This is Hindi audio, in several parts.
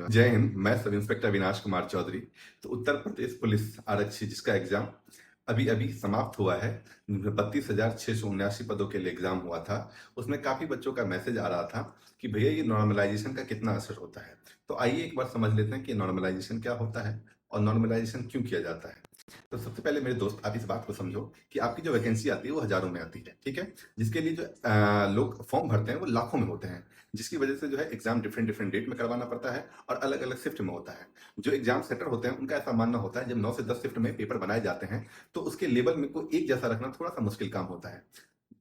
जय हिंद। मैं सब इंस्पेक्टर अविनाश कुमार चौधरी। तो उत्तर प्रदेश पुलिस आरक्षी जिसका एग्जाम अभी अभी समाप्त हुआ है, 32,679 पदों के लिए एग्जाम हुआ था। उसमें काफी बच्चों का मैसेज आ रहा था कि भैया ये नॉर्मलाइजेशन का कितना असर होता है। तो आइए एक बार समझ लेते हैं कि नॉर्मलाइजेशन क्या होता है और नॉर्मलाइजेशन क्यों किया जाता है। तो सबसे पहले मेरे दोस्त, आप इस बात को समझो कि आपकी जो वैकेंसी आती है वो हजारों में आती है, ठीक है। जिसके लिए जो लोग फॉर्म भरते हैं वो लाखों में होते हैं, जिसकी वजह से जो है एग्जाम डिफरेंट डिफरेंट डेट में करवाना पड़ता है और अलग अलग शिफ्ट में होता है। जो एग्जाम सेंटर होते हैं उनका ऐसा मानना होता है जब 9 से 10 शिफ्ट में पेपर बनाए जाते हैं तो उसके लेवल में को एक जैसा रखना थोड़ा सा मुश्किल काम होता है।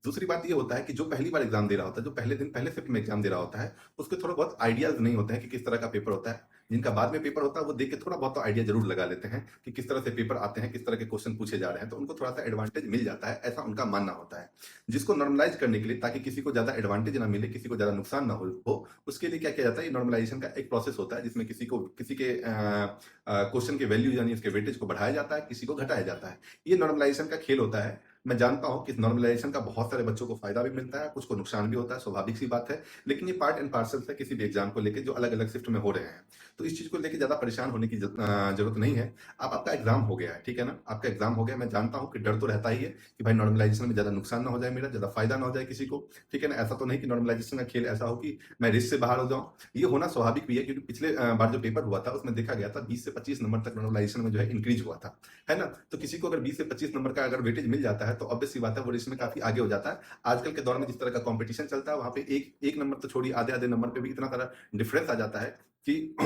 दूसरी बात ये होता है कि जो पहली बार एग्जाम दे रहा होता है, जो पहले दिन पहले शिफ्ट में एग्जाम दे रहा होता है, उसको थोड़ा बहुत आइडियाज नहीं होते हैं कि किस तरह का पेपर होता है। जिनका बाद में पेपर होता है वो देख के थोड़ा बहुत तो आइडिया जरूर लगा लेते हैं कि किस तरह से पेपर आते हैं, किस तरह के क्वेश्चन पूछे जा रहे हैं, तो उनको थोड़ा सा एडवांटेज मिल जाता है, ऐसा उनका मानना होता है। जिसको नॉर्मलाइज करने के लिए, ताकि किसी को ज्यादा एडवांटेज ना मिले, किसी को ज्यादा नुकसान ना हो, उसके लिए क्या किया जाता है, नॉर्मलाइजेशन का एक प्रोसेस होता है जिसमें किसी के क्वेश्चन के वैल्यू यानी उसके वेटेज को बढ़ाया जाता है, किसी को घटाया जाता है। ये नॉर्मलाइजेशन का खेल होता है। मैं जानता हूं कि इस नॉर्मलाइजेशन का बहुत सारे बच्चों को फायदा भी मिलता है, कुछ को नुकसान भी होता है, स्वाभाविक सी बात है। लेकिन ये पार्ट एंड पार्सल है किसी भी एग्जाम को लेकर जो अलग अलग शिफ्ट में हो रहे हैं। तो इस चीज को लेकर ज्यादा परेशान होने की जरूरत नहीं है। अब आपका एग्जाम हो गया है, ठीक है ना, आपका एग्जाम हो गया। मैं जानता हूं कि डर तो रहता ही है कि भाई नॉर्मलाइजेशन में ज्यादा नुकसान ना हो जाए, मेरा ज्यादा फायदा ना हो जाए किसी को, ठीक है ना। ऐसा तो नहीं कि नॉर्मलाइजेशन का खेल ऐसा हो कि मैं रेस से बाहर हो जाऊं। ये होना स्वाभाविक भी है क्योंकि पिछले बार जो पेपर हुआ था उसमें देखा गया था 20 से 25 नंबर तक नॉर्मलाइजेशन में जो है इंक्रीज हुआ था, है ना। तो किसी को अगर 20 से 25 नंबर का अगर वेटेज मिल जाता है तो ऑब्वियस सी बात है वो रेस में काफी आगे हो जाता है। आजकल के दौर में जिस तरह का कंपटीशन चलता है वहां पे एक एक नंबर तो छोड़िए, आधे आधे नंबर पे भी इतना सारा डिफरेंस आ जाता है कि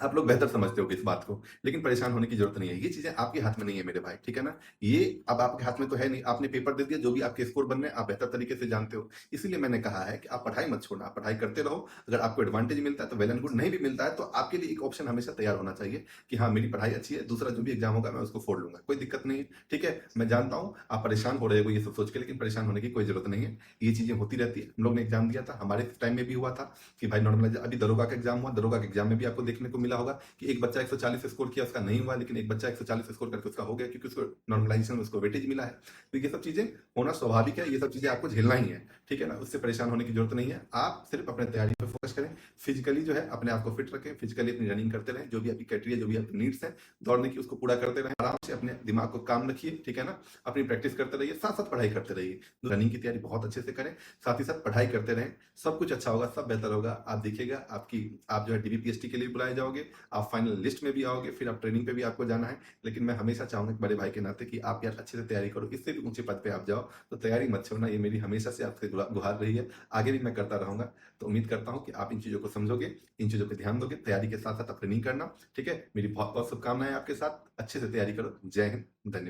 आप लोग बेहतर समझते हो इस बात को। लेकिन परेशान होने की जरूरत नहीं है, ये चीजें आपके हाथ में नहीं है मेरे भाई, ठीक है ना। ये अब आपके हाथ में तो है नहीं, आपने पेपर दे दिया, जो भी आपके स्कोर बनने आप बेहतर तरीके से जानते हो। इसीलिए मैंने कहा है कि आप पढ़ाई मत छोड़ना, आप पढ़ाई करते रहो। अगर आपको एडवांटेज मिलता है तो वेल एंड गुड, नहीं भी मिलता है तो आपके लिए एक ऑप्शन हमेशा तैयार होना चाहिए कि हाँ मेरी पढ़ाई अच्छी है, दूसरा जो भी एग्जाम होगा मैं उसको फोड़ लूंगा, कोई दिक्कत नहीं है, ठीक है। मैं जानता हूँ आप परेशान हो रहे हो ये सब सोच के, लेकिन परेशान होने की कोई जरूरत नहीं है। ये चीजें होती रहती है। हम लोग ने एग्जाम दिया था, हमारे टाइम में भी हुआ था कि भाई नॉर्मलाइज, अभी दरोगा का एग्जाम हुआ, दरोगा के एग्जाम में भी आपको देखने को मिला होगा कि एक बच्चा 140 स्कोर किया, उसका नहीं हुआ, लेकिन एक बच्चा 140 स्कोर करके उसका हो गया क्योंकि उसको नॉर्मलाइजेशन में उसको वेटेज मिला है। तो ये सब चीजें होना स्वाभाविक है, ये सब चीजें आपको झेलना ही है, ठीक है ना। उससे परेशान होने की जरूरत नहीं है। आप सिर्फ अपने तैयारी पर फोकस करें, फिजिकली जो है अपने आप को फिट रखें, फिजिकली अपनी रनिंग करते रहें, जो भी आपकी क्राइटेरिया, जो भी आपकी नीड्स है दौड़ने की, उसको पूरा करते रहें। आराम से अपने दिमाग को काम रखिए, ठीक है ना। अपनी प्रैक्टिस करते रहिए, साथ साथ पढ़ाई करते रहिए। रनिंग की तैयारी बहुत अच्छे से करें, साथ ही साथ पढ़ाई करते रहें। सब कुछ अच्छा होगा, सब बेहतर होगा। आप देखिएगा आप जो है डीबीपीएसटी के लिए बुलाए जाओगे, आप फाइनल लिस्ट में भी आओगे, फिर आप ट्रेनिंग पे भी आपको जाना है। लेकिन मैं हमेशा चाहूंगा कि बड़े भाई के नाते कि आप यार अच्छे से तैयारी करो, इससे भी ऊंचे पद पे आप जाओ। तो तैयारी मत छोड़ना, ये मेरी हमेशा से आपसे गुहार रही है, आगे भी मैं करता रहूंगा। तो उम्मीद करता हूँ कि आप इन चीजों को समझोगे, इन चीजों पर ध्यान दोगे, तैयारी के साथ साथ आप ट्रेनिंग करना, ठीक है। मेरी बहुत बहुत शुभकामनाएं आपके साथ, अच्छे से तैयारी करो। जय हिंद, धन्यवाद।